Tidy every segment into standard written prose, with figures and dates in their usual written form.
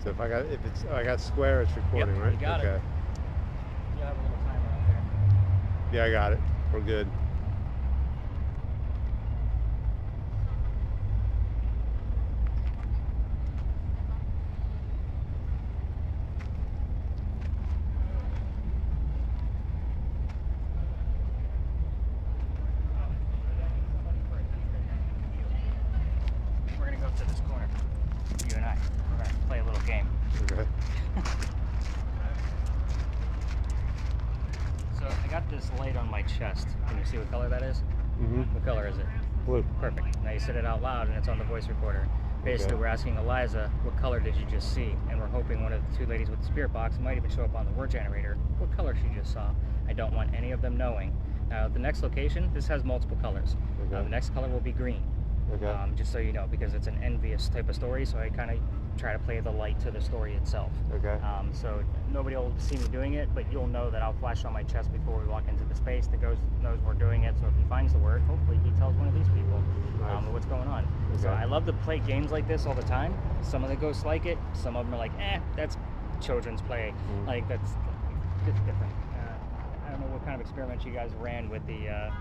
So if I got square, it's recording, Yep, right? you got okay. it. You have a little timer out there. Yeah, I got it. We're good. We're gonna go to this corner. You and I. We're gonna play a little game. Okay. So I got this light on my chest. Can you see what color that is? Mm-hmm. What color is it? Blue. Perfect. Now you said it out loud and it's on the voice recorder. Basically, Okay. we're asking Eliza, what color did you just see? And we're hoping one of the two ladies with the spirit box might even show up on the word generator, what color she just saw. I don't want any of them knowing. Now, the next location, this has multiple colors. Okay. The next color will be green. Okay. Just so you know, because it's an envious type of story, so I kind of try to play the light to the story itself. Okay. So nobody will see me doing it, but you'll know that I'll flash on my chest before we walk into the space. The ghost knows we're doing it, so if he finds the word, hopefully he tells one of these people Nice. what's going on. Okay. So I love to play games like this all the time. Some of the ghosts like it. Some of them are like, that's children's play. Mm. Like, it's different. I don't know what kind of experiments you guys ran with the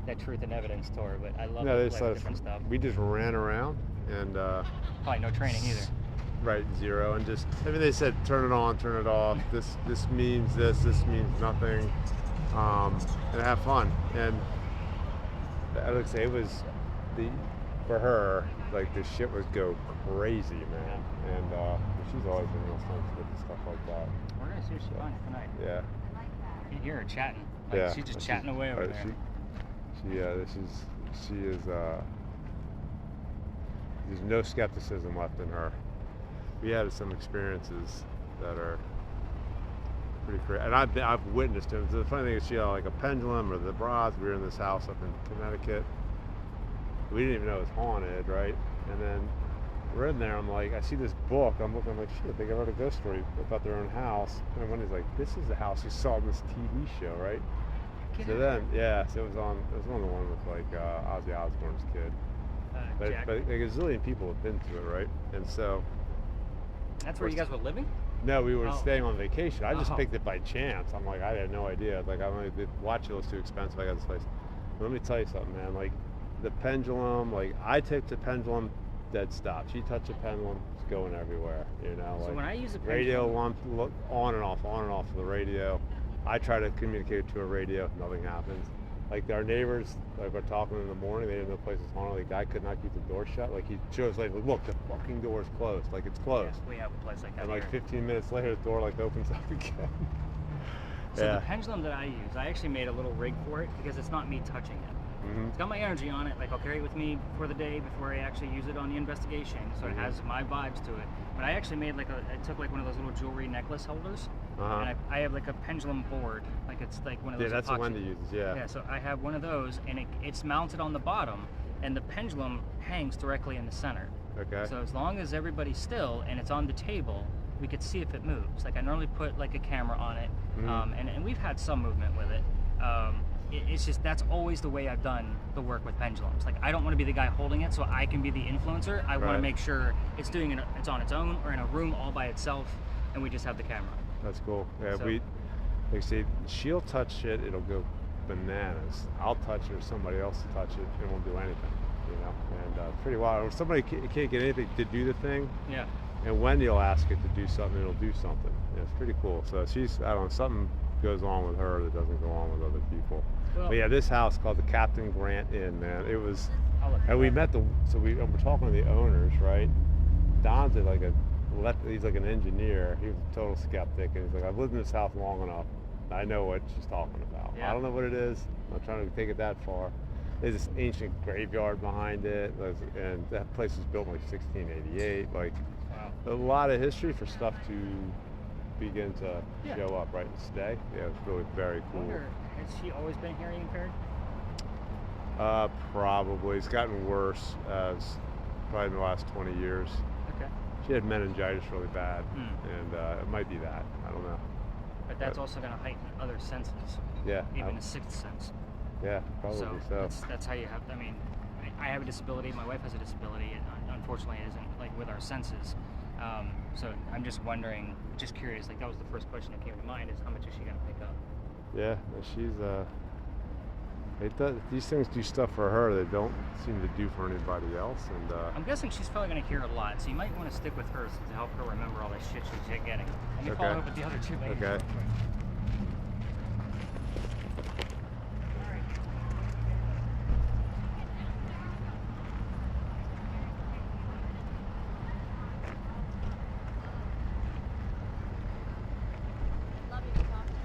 that truth and evidence tour, but I love to play with different stuff. We just ran around and Probably no training either. right, zero, and just they said turn it on, turn it off. This means this means nothing, and have fun. And I would say it was for her, like the shit would go crazy, man. And she's always been real sensitive and stuff like that. We're gonna see what she finds tonight. Yeah. You can hear her chatting. Like, Yeah. she's just chatting away over there. She is there's no skepticism left in her. We had some experiences that are pretty crazy, and I've witnessed them. The funny thing is, she had like a pendulum or the bras. We were in this house up in Connecticut. We didn't even know it was haunted, right? And then we're in there. I'm like, I see this book. I'm looking, I'm like, shit, they wrote a ghost story about their own house. And Wendy's like, this is the house you saw in this TV show, right? So then, yeah, so it was one of the ones with like Ozzy Osbourne's kid. But Jack. like a zillion people have been to it, right? And so That's where you guys were living? no, we were Oh. staying on vacation. I just Oh. picked it by chance. I'm like, I had no idea. Like, watch it was too expensive. I got this place. But let me tell you something, man. Like the pendulum, like I tipped the pendulum, dead stop. She touched the pendulum, it's going everywhere. You know, So like when I use a radio pendulum, on and off of the radio. I try to communicate to a radio, nothing happens. Like our neighbors, like we're talking in the morning, they didn't know the place was haunted. Like the guy could not keep the door shut. Like he shows, like, look, the fucking door's closed. Like it's closed. yes, we have a place like that And like here. 15 minutes later, the door like opens up again. So yeah. the pendulum that I use, I actually made a little rig for it because it's not me touching it. Mm-hmm. It's got my energy on it, like I'll carry it with me for the day before I actually use it on the investigation, so it has my vibes to it. But I actually made I took like one of those little jewelry necklace holders, and I have like a pendulum board, like it's like one of those. Yeah, that's what epoxy- Wendy uses. Yeah. Yeah, so I have one of those, and it's mounted on the bottom, and the pendulum hangs directly in the center. Okay. So as long as everybody's still and it's on the table, we could see if it moves. Like I normally put like a camera on it, and we've had some movement with it. It's just that's always the way I've done the work with pendulums. Like I don't want to be the guy holding it, so I can be the influencer. I want to Right. make sure it's doing it. It's on its own or in a room all by itself, and we just have the camera. That's cool. Yeah, So- like I say, she'll touch shit, it'll go bananas. I'll touch it or somebody else will touch it, it won't do anything. You know, and it's pretty wild. Or somebody can't get anything to do the thing, Yeah. and Wendy will ask it to do something, it'll do something. Yeah, it's pretty cool. So I don't know, something goes on with her that doesn't go on with other people. Well, But yeah, this house called the Captain Grant Inn, man. It was, I'll look it and we up. met we're talking to the owners, right? Don's he's like an engineer. He was a total skeptic, and he's like, I've lived in this house long enough. I know what she's talking about. Yeah. I don't know what it is. I'm not trying to take it that far. There's this ancient graveyard behind it, and that place was built in like 1688. Like Wow. a lot of history for stuff to begin to Yeah. show up, right, and stay. Yeah, it's really very I cool. wonder, has she always been hearing impaired? Probably. It's gotten worse as probably in the last 20 years. Okay. She had meningitis really bad, Hmm. and it might be that. I don't know. But that's also going to heighten other senses, Yeah. even a sixth sense. Yeah, probably so. That's how you have. I mean, I have a disability. My wife has a disability. And unfortunately, it isn't like with our senses. So I'm just wondering, just curious, like that was the first question that came to mind, is how much is she gonna pick up? Yeah, she's these things do stuff for her they don't seem to do for anybody else, and I'm guessing she's probably gonna hear a lot, so you might want to stick with her to help her remember all the shit she's getting. Let me follow up with the other two ladies. Okay. Real quick. Love you to talk to me.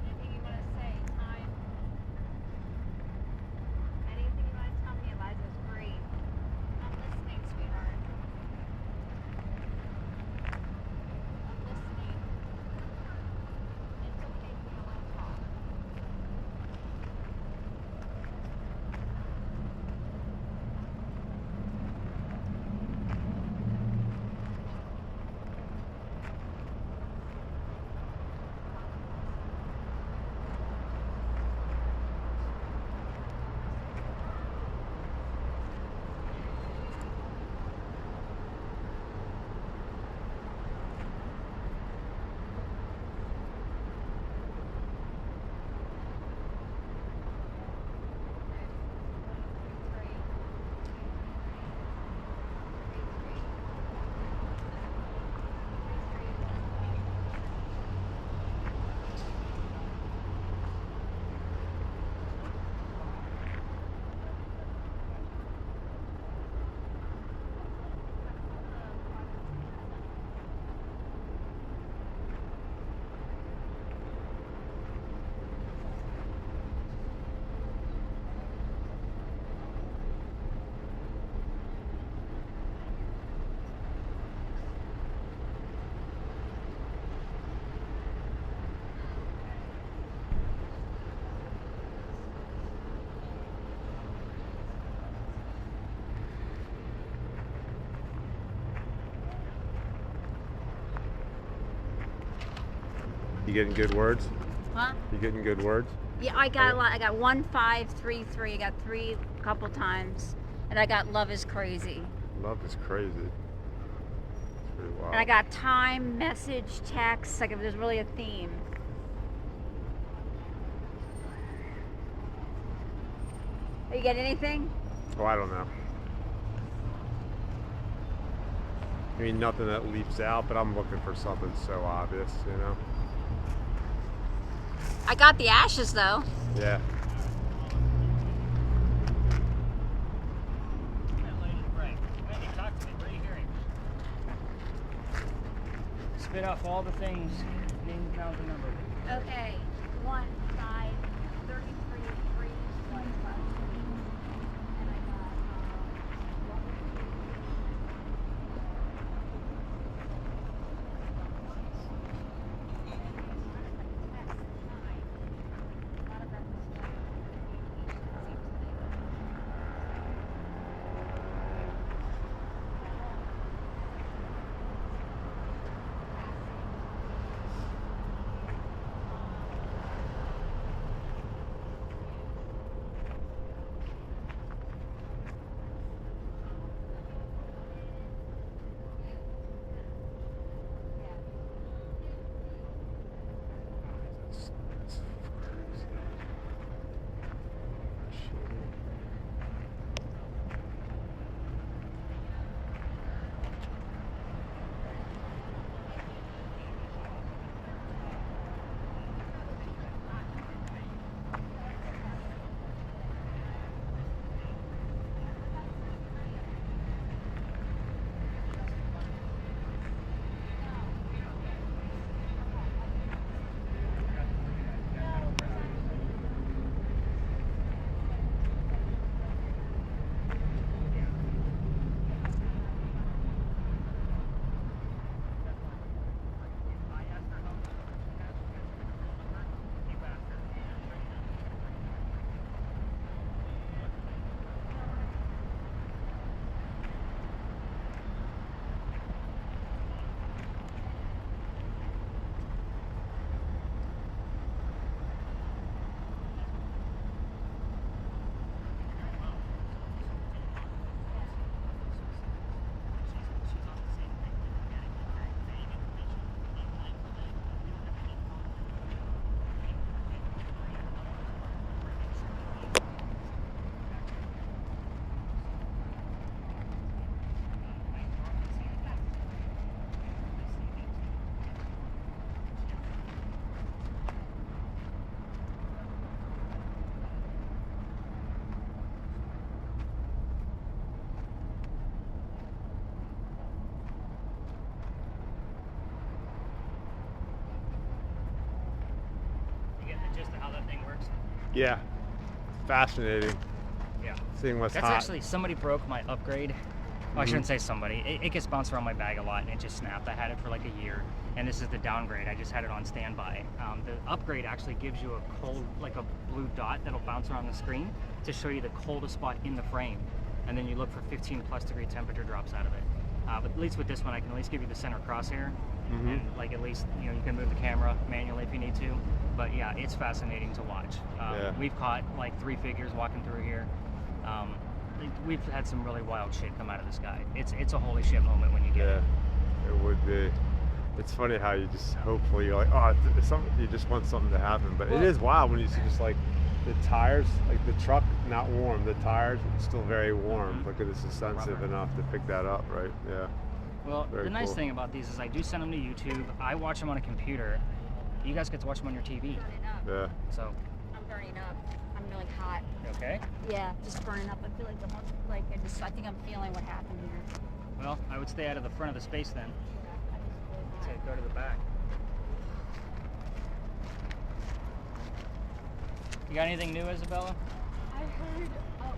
Anything you want to say? Time? Anything you want to tell me? Eliza's great. I'm listening, sweetheart. I'm listening. It's okay if you don't want to talk. You getting good words? Huh? You getting good words? Yeah, I got a lot. I got 1533. I got 3 a couple times, and I got love is crazy. Love is crazy. It's pretty wild. And I got time, message, text. Like if there's really a theme. You get anything? Oh, I don't know. I mean, nothing that leaps out, but I'm looking for something so obvious, you know? I got the ashes though. Yeah. Wendy, talk to me. What are you hearing? Spit off all the things. Name, count, and number. Okay. 1, 5, 33, 3, 1, 5. And I got Yeah, fascinating. Yeah. Seeing what's That's hot. actually, somebody broke my upgrade. Well, I shouldn't say somebody. It gets bounced around my bag a lot, and it just snapped. I had it for like a year, and this is the downgrade. I just had it on standby. The upgrade actually gives you a cold, like a blue dot that'll bounce around the screen to show you the coldest spot in the frame, and then you look for 15+ degree temperature drops out of it. But at least with this one, I can at least give you the center crosshair, and like at least you can move the camera manually if you need to. But yeah, it's fascinating to watch. We've caught like 3 figures walking through here. We've had some really wild shit come out of this guy. It's a holy shit moment when you get it. It would be. It's funny how you just hopefully you're like, oh, you just want something to happen, but it is wild when you see just like the tires, like the truck not warm, the tires still very warm. Look at this, is sensitive enough to pick that up, right? Yeah. Well, Very the nice cool. thing about these is I do send them to YouTube. I watch them on a computer. You guys get to watch them on your TV. Yeah. So. I'm burning up. I'm really hot. You okay? Yeah, just burning up. I feel like I think I'm feeling what happened here. Well, I would stay out of the front of the space then. So go to the back. You got anything new, Isabella? I heard,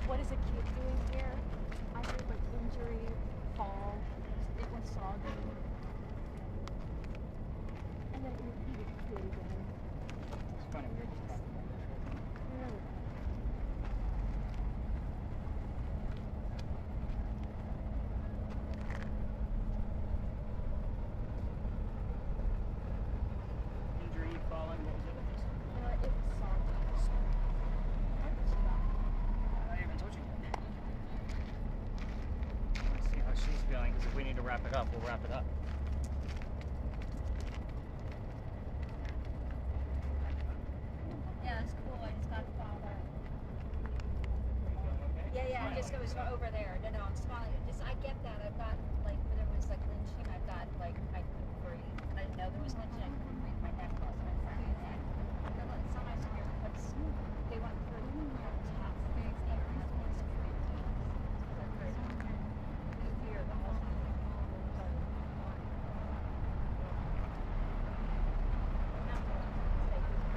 what is a kid doing here? I heard like injury, fall, it was soggy. And then it repeated it again. It's funny, we were just talking about that. Really? Injury, falling, what was it? It was soggy. I haven't told you. Let's see how she's feeling, because if we need to wrap it up, we'll wrap it up. Yeah, it's cool. I just got father. Yeah, it just goes over there. No, I'm smiling. I get that. I've got like where there was like lynching. I've got like I couldn't breathe. I didn't know there was lynching. I couldn't breathe. My neck was my front of my neck. And like sometimes when you're they went through tough things. Everything was we fear the whole time.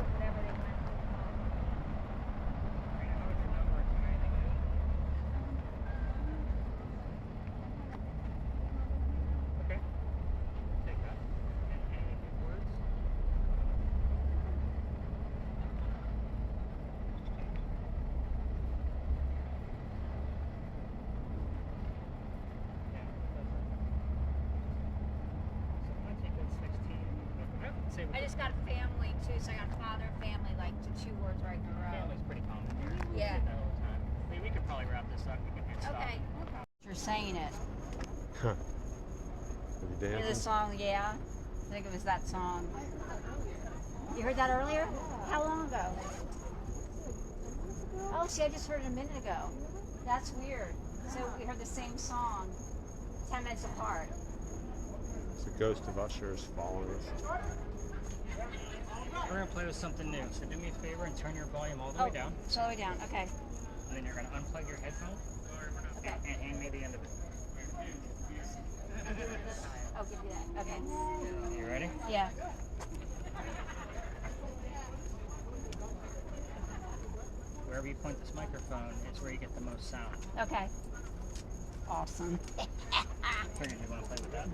Whatever they went through. Okay. Take that. And any words? Yeah, so I think that's 16. I would say I just got family too, so I got father, family, like the 2 words right in a row. family's pretty common here. We Yeah. say that all the time. We could probably wrap this up. We could hit stop. Okay. You're saying it. Are you Hear the dancing? song, yeah? I think it was that song. You heard that earlier? How long ago? Oh, see, I just heard it a minute ago. That's weird. So we heard the same song 10 minutes apart. It's the ghost of Usher is following us. We're gonna play with something new. So do me a favor and turn your volume all the way down, All the way down. Okay. and then you're gonna unplug your headphone Okay. and hand me the end of it. I'll give you that. Okay. You ready? Yeah. Wherever you point this microphone is where you get the most sound. Okay. Awesome. Figured you want to play with that.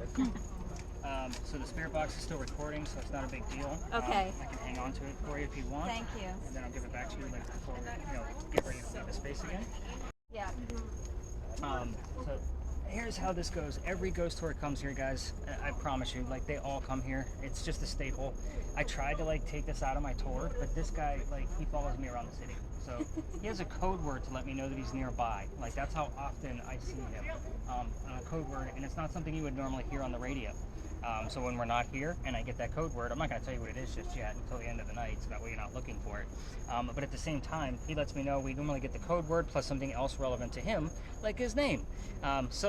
So the spirit box is still recording, so it's not a big deal. Okay. I can hang on to it for you if you want. Thank you. And then I'll give it back to you like before we, get ready to leave the space again. Yeah. So here's how this goes. Every ghost tour comes here, guys. I promise you, like they all come here. It's just a staple. I tried to like take this out of my tour, but this guy, like, he follows me around the city. So he has a code word to let me know that he's nearby. Like that's how often I see him. A code word, and it's not something you would normally hear on the radio. So when we're not here and I get that code word, I'm not going to tell you what it is just yet until the end of the night, so that way you're not looking for it. But at the same time, he lets me know we normally get the code word plus something else relevant to him, like his name.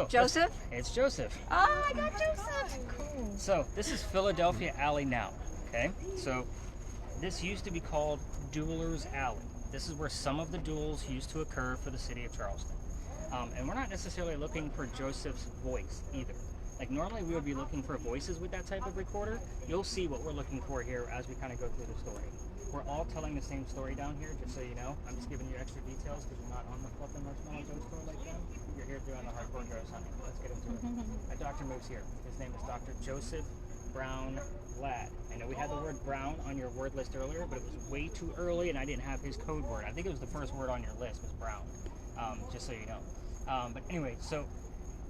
Joseph? It's Joseph. Oh, I got Joseph. Cool. So this is Philadelphia Alley now, okay? So this used to be called Duelers Alley. This is where some of the duels used to occur for the city of Charleston. And we're not necessarily looking for Joseph's voice either. Like normally we would be looking for voices with that type of recorder. You'll see what we're looking for here as we kind of go through the story. We're all telling the same story down here, just so you know. I'm just giving you extra details because you're not on the Fluff and Marshmallow Joe store like them. You're here doing the hardcore ghost hunting. Let's get into it. A doctor moves here. His name is Dr. Joseph Brown Ladd. I know we had the word Brown on your word list earlier, but it was way too early and I didn't have his code word. I think it was the first word on your list was Brown, just so you know. But anyway, so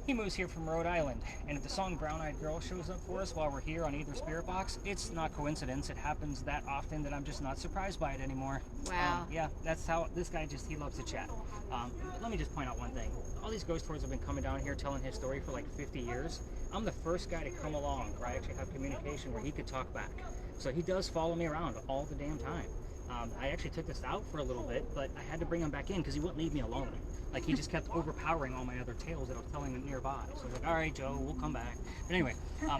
he moves here from Rhode Island, and if the song Brown Eyed Girl shows up for us while we're here on either spirit box, it's not coincidence. It happens that often that I'm just not surprised by it anymore. Wow. Yeah, that's how this guy he loves to chat. But let me just point out one thing. All these ghost tours have been coming down here telling his story for like 50 years. I'm the first guy to come along where I actually have communication where he could talk back. So he does follow me around all the damn time. I actually took this out for a little bit, but I had to bring him back in because he wouldn't leave me alone. Like, he just kept overpowering all my other tales that I was telling him nearby. So I was like, all right, Joe, we'll come back. But anyway,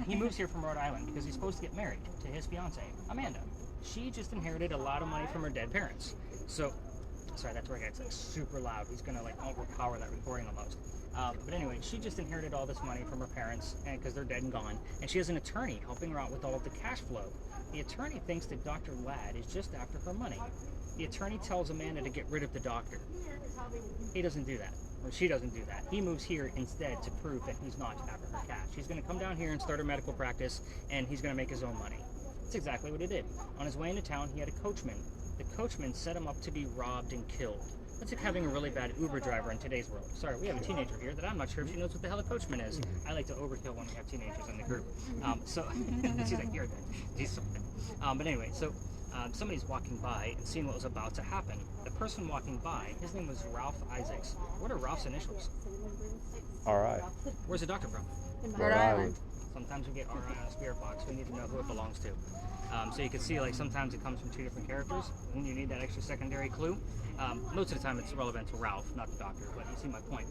he moves here from Rhode Island because he's supposed to get married to his fiancée, Amanda. She just inherited a lot of money from her dead parents. So, sorry, that's where it gets like super loud. He's going to like overpower that recording almost. But anyway, she just inherited all this money from her parents and because they're dead and gone. And she has an attorney helping her out with all of the cash flow. The attorney thinks that Dr. Ladd is just after her money. The attorney tells Amanda to get rid of the doctor. He doesn't do that, or she doesn't do that. He moves here instead to prove that he's not after her cash. He's going to come down here and start a medical practice, and he's going to make his own money. That's exactly what he did. On his way into town, he had a coachman. The coachman set him up to be robbed and killed. That's like having a really bad Uber driver in today's world. Sorry, we have a teenager here that I'm not sure if she knows what the hell a coachman is. I like to overkill when we have teenagers in the group. So she's like, you're good. She's so good. But anyway, so somebody's walking by and seeing what was about to happen. The person walking by, his name was Ralph Isaacs. What are Ralph's initials? All right. Where's the doctor from? Rhode Island. Sometimes we get RI on a spirit box. We need to know who it belongs to. So you can see, like, sometimes it comes from two different characters, and you need that extra secondary clue. Most of the time it's relevant to Ralph, not the doctor, but you see my point.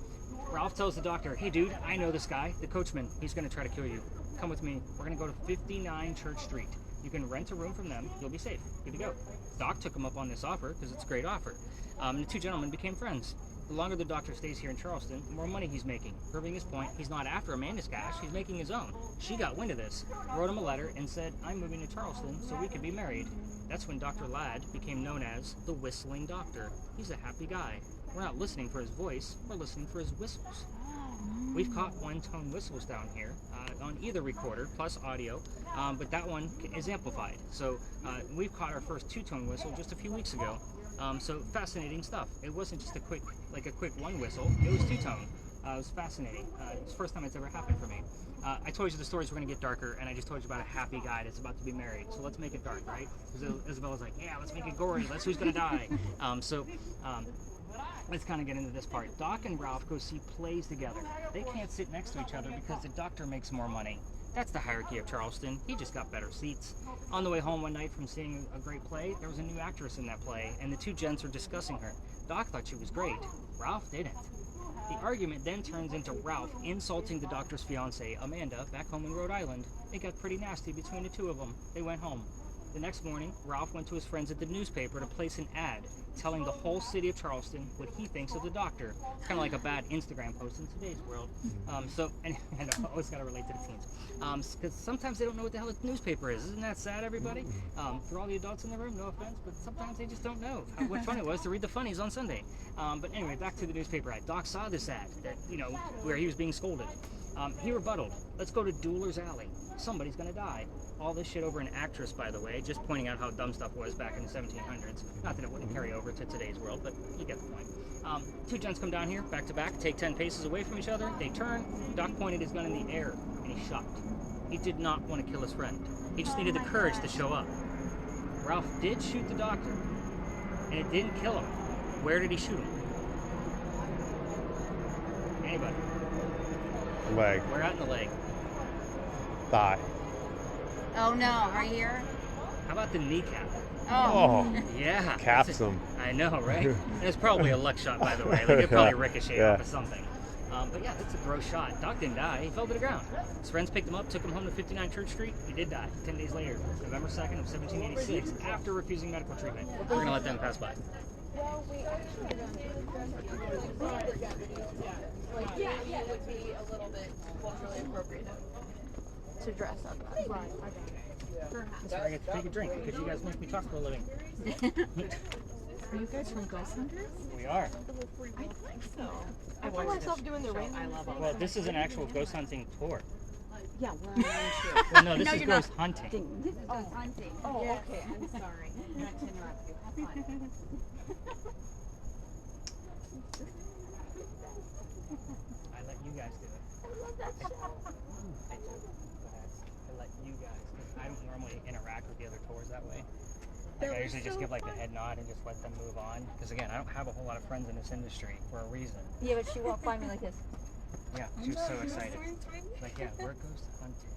Ralph tells the doctor, hey dude, I know this guy, the coachman. He's going to try to kill you. Come with me. We're going to go to 59 Church Street. You can rent a room from them. You'll be safe. Good to go. Doc took him up on this offer because it's a great offer. The two gentlemen became friends. The longer the doctor stays here in Charleston, the more money he's making. Proving his point, he's not after Amanda's cash, he's making his own. She got wind of this, wrote him a letter, and said, I'm moving to Charleston so we can be married. That's when Dr. Ladd became known as the Whistling Doctor. He's a happy guy. We're not listening for his voice, we're listening for his whistles. We've caught one-tone whistles down here on either recorder, plus audio, but that one is amplified. So we've caught our first two-tone whistle just a few weeks ago. So fascinating stuff. It wasn't just a quick one whistle. It was two-tone. It was fascinating. It's the first time it's ever happened for me. I told you the stories were going to get darker, and I just told you about a happy guy that's about to be married. So let's make it dark, right? Because Isabella's like, yeah, let's make it gory. Let's who's going to die. Let's kind of get into this part. Doc and Ralph go see plays together. They can't sit next to each other because the doctor makes more money. That's the hierarchy of Charleston. He just got better seats. On the way home one night from seeing a great play, there was a new actress in that play, and the two gents were discussing her. Doc thought she was great. Ralph didn't. The argument then turns into Ralph insulting the doctor's fiancée, Amanda, back home in Rhode Island. It got pretty nasty between the two of them. They went home. The next morning, Ralph went to his friends at the newspaper to place an ad telling the whole city of Charleston what he thinks of the doctor. It's kind of like a bad Instagram post in today's world. And I always got to relate to the teens. Because sometimes they don't know what the hell a newspaper is. Isn't that sad, everybody? For all the adults in the room, no offense, but sometimes they just don't know what fun it was to read the funnies on Sunday. But anyway, back to the newspaper ad. Doc saw this ad that, where he was being scolded. He rebutted, let's go to Dueler's Alley. Somebody's gonna die. All this shit over an actress, by the way, just pointing out how dumb stuff was back in the 1700s. Not that it wouldn't carry over to today's world, but you get the point. Two gents come down here, back to back, take 10 paces away from each other. They turn. Doc pointed his gun in the air, and he shot. He did not want to kill his friend. He just needed the courage to show up. Ralph did shoot the doctor, and it didn't kill him. Where did he shoot him? Anybody? Leg. Where at in the leg? Thigh. Oh no, right here? How about the kneecap? Oh. Yeah. Caps him. I know, right? And it's probably a luck shot, by the way. Like, it probably ricocheted off of something. But yeah, that's a gross shot. Doc didn't die. He fell to the ground. His friends picked him up, took him home to 59 Church Street. He did die 10 days later, November 2nd of 1786, after refusing medical treatment. We're going to let them pass by. Well, we actually don't Yeah, it would be a little bit culturally appropriate to dress up as. Right, I got it. That's where I get to take a drink because you guys make me talk for a living. Are you guys from Ghost Hunters? We are. I think so. I find myself doing the ring. I love Well, this is an actual ghost hunting tour. Yeah, we're on too. Well, no, this No, is you're not. ghost hunting. This is ghost hunting. Oh, okay. I'm sorry. Not to interrupt you. Have fun. I let you guys do it. I do. I let you guys. 'Cause I don't normally interact with the other tours that way. Like I usually just give like the head nod and just let them move on. Because again, I don't have a whole lot of friends in this industry for a reason. Yeah, but she walked by me like this. Yeah, she was so excited. Like, yeah, we're ghost hunting.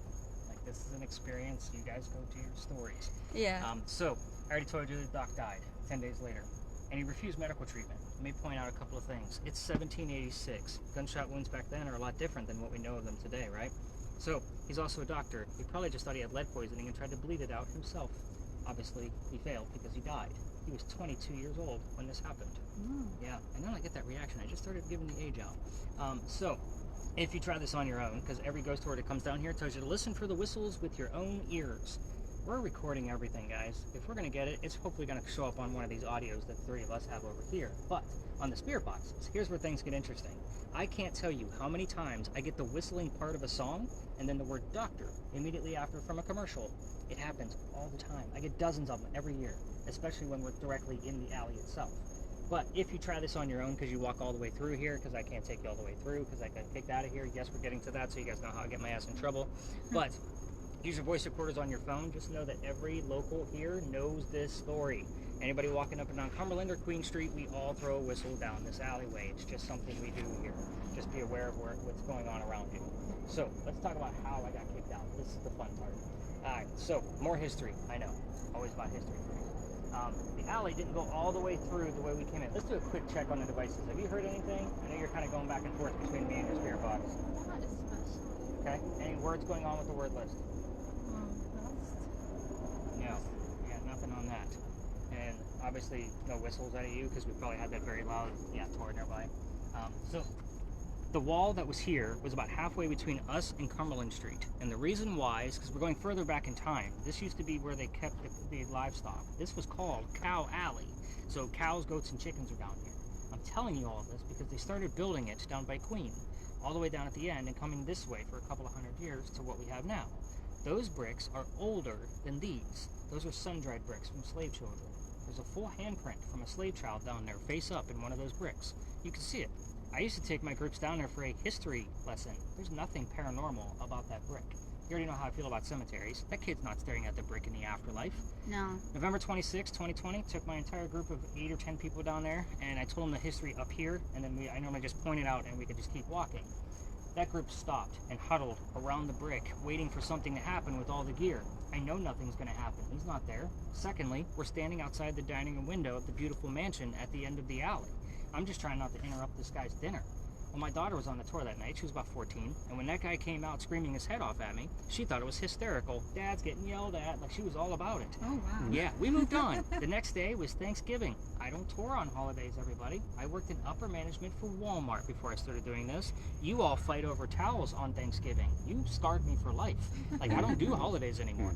Like, this is an experience. You guys go to your stories. Yeah. So, I already told you the doc died 10 days later. And he refused medical treatment. Let me point out a couple of things. It's 1786. Gunshot wounds back then are a lot different than what we know of them today, right? So, he's also a doctor. He probably just thought he had lead poisoning and tried to bleed it out himself. Obviously, he failed because he died. He was 22 years old when this happened. Yeah, and then I get that reaction. I just started giving the age out. So, if you try this on your own, because every ghost tour that comes down here tells you to listen for the whistles with your own ears. We're recording everything, guys. If we're going to get it, it's hopefully going to show up on one of these audios that the three of us have over here. But on the spirit boxes, here's where things get interesting. I can't tell you how many times I get the whistling part of a song and then the word doctor immediately after from a commercial. It happens all the time. I get dozens of them every year, especially when we're directly in the alley itself. But if you try this on your own because you walk all the way through here, because I can't take you all the way through because I got kicked out of here. Yes, we're getting to that, so you guys know how I get my ass in trouble. But use your voice recorders on your phone. Just know that every local here knows this story. Anybody walking up and down Cumberland or Queen Street, we all throw a whistle down this alleyway. It's just something we do here. Just be aware of what's going on around you. So let's talk about how I got kicked out. This is the fun part. Alright, so more history. I know. Always about history for me. The alley didn't go all the way through the way we came in. Let's do a quick check on the devices. Have you heard anything? I know you're kind of going back and forth between me and your spirit box. Not especially. Okay. Any words going on with the word list? No. Yeah, nothing on that. And obviously no whistles out of you because we probably had that very loud tour nearby. So the wall that was here was about halfway between us and Cumberland Street. And the reason why is because we're going further back in time. This used to be where they kept the livestock. This was called Cow Alley. So cows, goats, and chickens are down here. I'm telling you all of this because they started building it down by Queen, all the way down at the end and coming this way for a couple of hundred years to what we have now. Those bricks are older than these. Those are sun-dried bricks from slave children. There's a full handprint from a slave child down there, face up in one of those bricks. You can see it. I used to take my groups down there for a history lesson. There's nothing paranormal about that brick. You already know how I feel about cemeteries. That kid's not staring at the brick in the afterlife. No. November 26, 2020, took my entire group of 8 or 10 people down there, and I told them the history up here, and then I normally just point it out and we could just keep walking. That group stopped and huddled around the brick, waiting for something to happen with all the gear. I know nothing's going to happen. He's not there. Secondly, we're standing outside the dining room window of the beautiful mansion at the end of the alley. I'm just trying not to interrupt this guy's dinner. Well, my daughter was on the tour that night. She was about 14. And when that guy came out screaming his head off at me, she thought it was hysterical. Dad's getting yelled at. Like, she was all about it. Oh, wow. Yeah, we moved on. The next day was Thanksgiving. I don't tour on holidays, everybody. I worked in upper management for Walmart before I started doing this. You all fight over towels on Thanksgiving. You scarred me for life. Like, I don't do holidays anymore.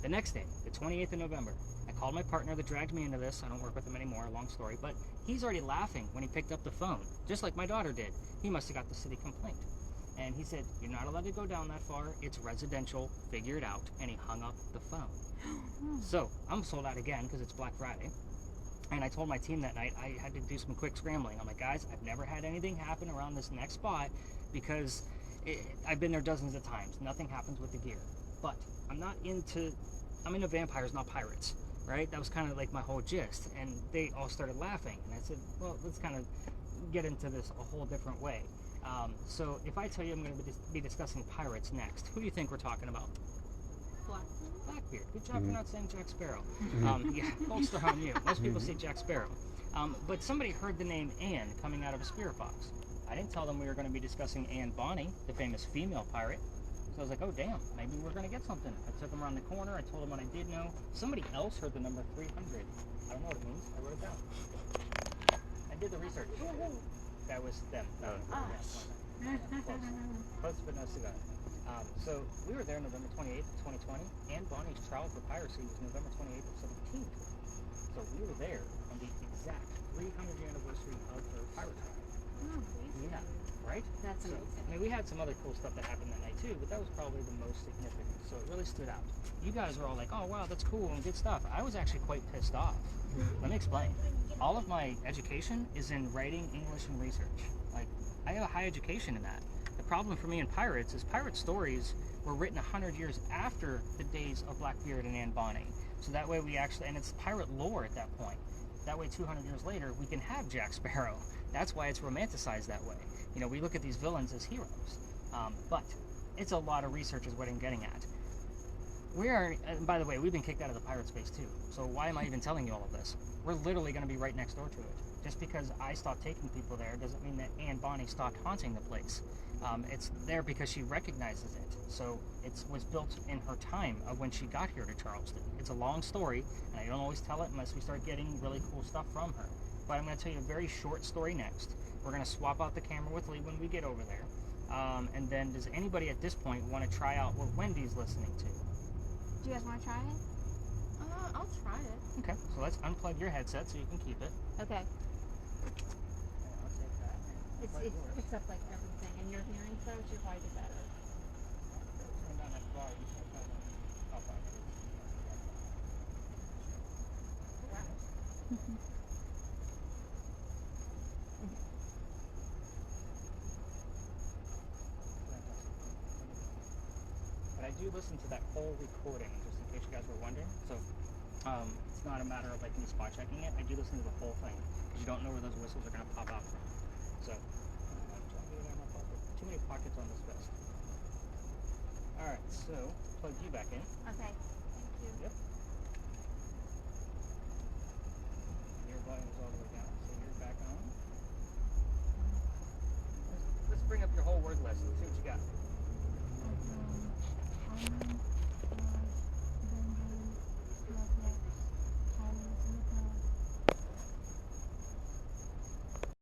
The next day, the 28th of November, I called my partner that dragged me into this. I don't work with him anymore, long story, but he's already laughing when he picked up the phone, just like my daughter did. He must have got the city complaint. And he said, "You're not allowed to go down that far. It's residential. Figure it out." And he hung up the phone. So I'm sold out again because it's Black Friday. And I told my team that night I had to do some quick scrambling. I'm like, guys, I've never had anything happen around this next spot because I've been there dozens of times. Nothing happens with the gear. But I'm into vampires, not pirates, right? That was kind of like my whole gist. And they all started laughing. And I said, well, let's kind of get into this a whole different way. So if I tell you I'm going to be discussing pirates next, who do you think we're talking about? Blackbeard. Good job for not saying Jack Sparrow. Yeah, gold star on you. Most people say Jack Sparrow. But somebody heard the name Anne coming out of a spirit box. I didn't tell them we were going to be discussing Anne Bonny, the famous female pirate. So I was like, oh damn, maybe we're gonna get something. I took them around the corner. I told them what I did know. Somebody else heard the number 300. I don't know what it means. I wrote it down. I did the research. That was them. No, close, but no cigar. So we were there November 28th, 2020, and Bonnie's trial for piracy was November 28th of 1720. So we were there on the exact 300th anniversary of her pirate trial. Yeah, right? That's So, amazing. I mean, we had some other cool stuff that happened that night too, but that was probably the most significant. So it really stood out. You guys were all like, oh wow, that's cool and good stuff. I was actually quite pissed off. Let me explain. All of my education is in writing, English, and research. Like, I have a high education in that. The problem for me in pirates is pirate stories were written 100 years after the days of Blackbeard and Anne Bonny. So that way we actually, and it's pirate lore at that point. That way 200 years later, we can have Jack Sparrow. That's why it's romanticized that way. You know, we look at these villains as heroes. But it's a lot of research is what I'm getting at. We are, and by the way, we've been kicked out of the pirate space too. So why am I even telling you all of this? We're literally going to be right next door to it. Just because I stopped taking people there doesn't mean that Anne Bonny stopped haunting the place. It's there because she recognizes it. So it was built in her time of when she got here to Charleston. It's a long story, and I don't always tell it unless we start getting really cool stuff from her. But I'm going to tell you a very short story next. We're going to swap out the camera with Lee when we get over there. And then does anybody at this point want to try out what Wendy's listening to? Do you guys want to try it? I'll try it. Okay, so let's unplug your headset so you can keep it. Okay. I'll take that. It picks up like everything, and your hearing, so it should probably do better. Turn down that volume. I'll find it. But I do listen to that whole recording, just in case you guys were wondering. So it's not a matter of like me spot checking it. I do listen to the whole thing because you don't know where those whistles are going to pop out from. So too many pockets on this vest. All right, so plug you back in. Okay. Thank you. Yep.